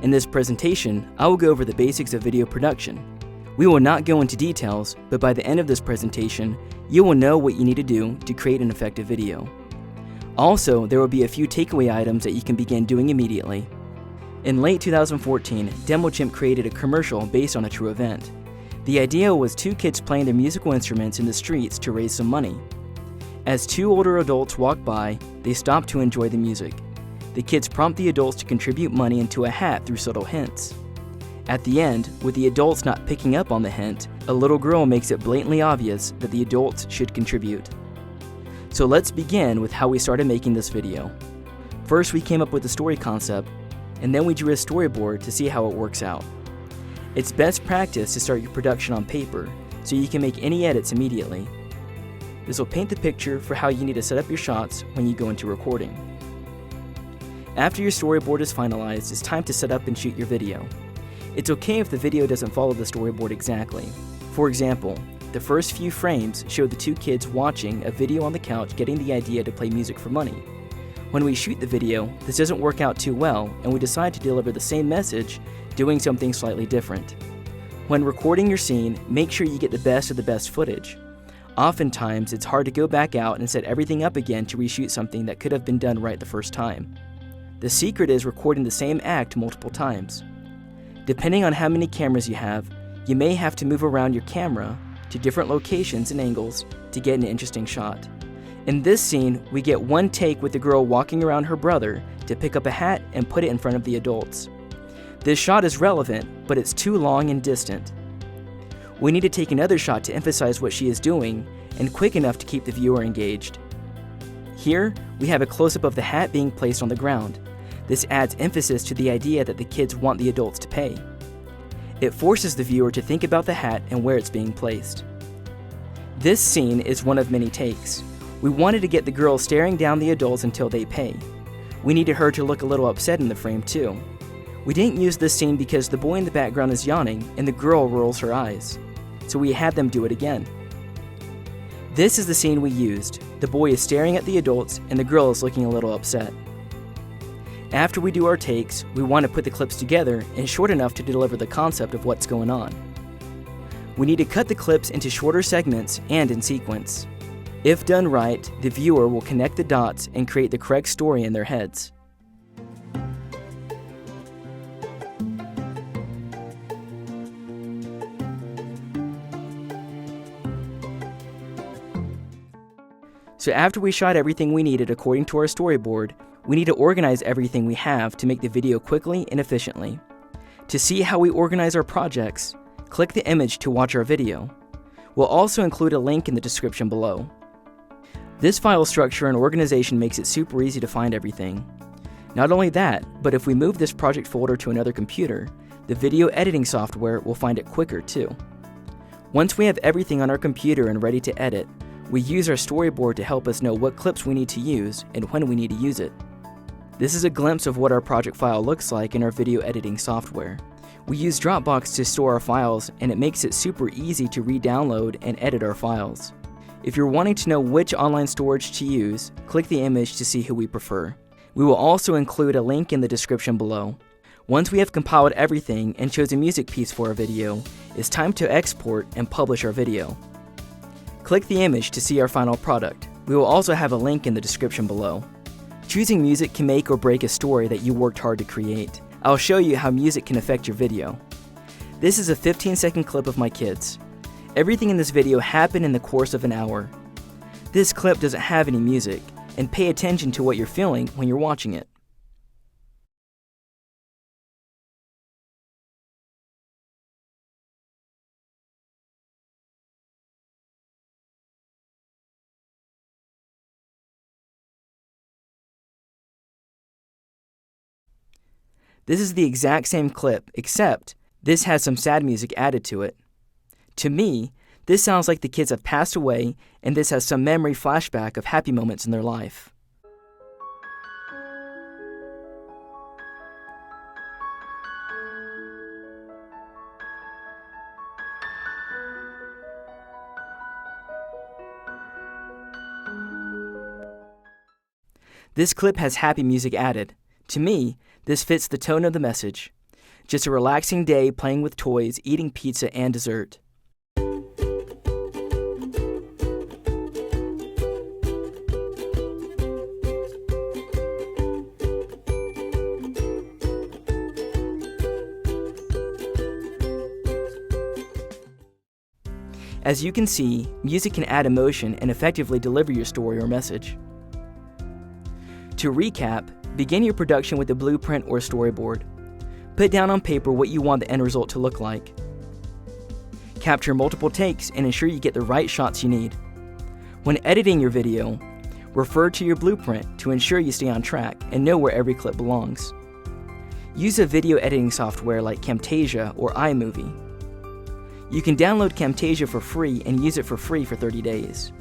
In this presentation, I will go over the basics of video production. We will not go into details, but by the end of this presentation, you will know what you need to do to create an effective video. Also, there will be a few takeaway items that you can begin doing immediately. In late 2014, DemoChimp created a commercial based on a true event. The idea was two kids playing their musical instruments in the streets to raise some money. As two older adults walked by, they stopped to enjoy the music. The kids prompt the adults to contribute money into a hat through subtle hints. At the end, with the adults not picking up on the hint, a little girl makes it blatantly obvious that the adults should contribute. So let's begin with how we started making this video. First, we came up with the story concept, and then we drew a storyboard to see how it works out. It's best practice to start your production on paper, so you can make any edits immediately. This will paint the picture for how you need to set up your shots when you go into recording. After your storyboard is finalized, it's time to set up and shoot your video. It's okay if the video doesn't follow the storyboard exactly. For example, the first few frames show the two kids watching a video on the couch getting the idea to play music for money. When we shoot the video, this doesn't work out too well, and we decide to deliver the same message, doing something slightly different. When recording your scene, make sure you get the best of the best footage. Oftentimes, it's hard to go back out and set everything up again to reshoot something that could have been done right the first time. The secret is recording the same act multiple times. Depending on how many cameras you have, you may have to move around your camera to different locations and angles to get an interesting shot. In this scene, we get one take with the girl walking around her brother to pick up a hat and put it in front of the adults. This shot is relevant, but it's too long and distant. We need to take another shot to emphasize what she is doing and quick enough to keep the viewer engaged. Here, we have a close-up of the hat being placed on the ground. This adds emphasis to the idea that the kids want the adults to pay. It forces the viewer to think about the hat and where it's being placed. This scene is one of many takes. We wanted to get the girl staring down the adults until they pay. We needed her to look a little upset in the frame too. We didn't use this scene because the boy in the background is yawning and the girl rolls her eyes, so we had them do it again. This is the scene we used. The boy is staring at the adults and the girl is looking a little upset. After we do our takes, we want to put the clips together and short enough to deliver the concept of what's going on. We need to cut the clips into shorter segments and in sequence. If done right, the viewer will connect the dots and create the correct story in their heads. So after we shot everything we needed according to our storyboard, we need to organize everything we have to make the video quickly and efficiently. To see how we organize our projects, click the image to watch our video. We'll also include a link in the description below. This file structure and organization makes it super easy to find everything. Not only that, but if we move this project folder to another computer, the video editing software will find it quicker too. Once we have everything on our computer and ready to edit, we use our storyboard to help us know what clips we need to use and when we need to use it. This is a glimpse of what our project file looks like in our video editing software. We use Dropbox to store our files, and it makes it super easy to re-download and edit our files. If you're wanting to know which online storage to use, click the image to see who we prefer. We will also include a link in the description below. Once we have compiled everything and chose a music piece for our video, it's time to export and publish our video. Click the image to see our final product. We will also have a link in the description below. Choosing music can make or break a story that you worked hard to create. I'll show you how music can affect your video. This is a 15-second clip of my kids. Everything in this video happened in the course of an hour. This clip doesn't have any music, and pay attention to what you're feeling when you're watching it. This is the exact same clip, except this has some sad music added to it. To me, this sounds like the kids have passed away, and this has some memory flashback of happy moments in their life. This clip has happy music added. To me, this fits the tone of the message. Just a relaxing day playing with toys, eating pizza and dessert. As you can see, music can add emotion and effectively deliver your story or message. To recap, begin your production with a blueprint or storyboard. Put down on paper what you want the end result to look like. Capture multiple takes and ensure you get the right shots you need. When editing your video, refer to your blueprint to ensure you stay on track and know where every clip belongs. Use a video editing software like Camtasia or iMovie. You can download Camtasia for free and use it for free for 30 days.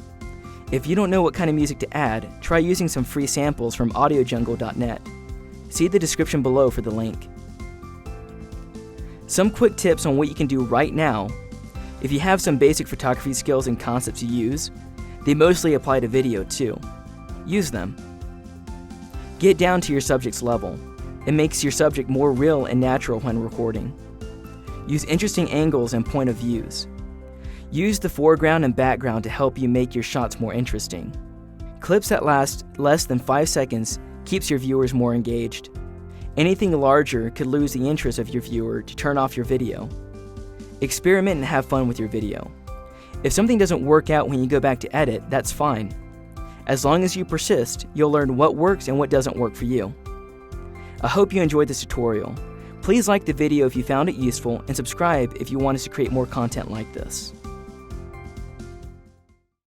If you don't know what kind of music to add, try using some free samples from audiojungle.net. See the description below for the link. Some quick tips on what you can do right now. If you have some basic photography skills and concepts you use, they mostly apply to video too. Use them. Get down to your subject's level. It makes your subject more real and natural when recording. Use interesting angles and point of views. Use the foreground and background to help you make your shots more interesting. Clips that last less than 5 seconds keeps your viewers more engaged. Anything larger could lose the interest of your viewer to turn off your video. Experiment and have fun with your video. If something doesn't work out when you go back to edit, that's fine. As long as you persist, you'll learn what works and what doesn't work for you. I hope you enjoyed this tutorial. Please like the video if you found it useful and subscribe if you want us to create more content like this.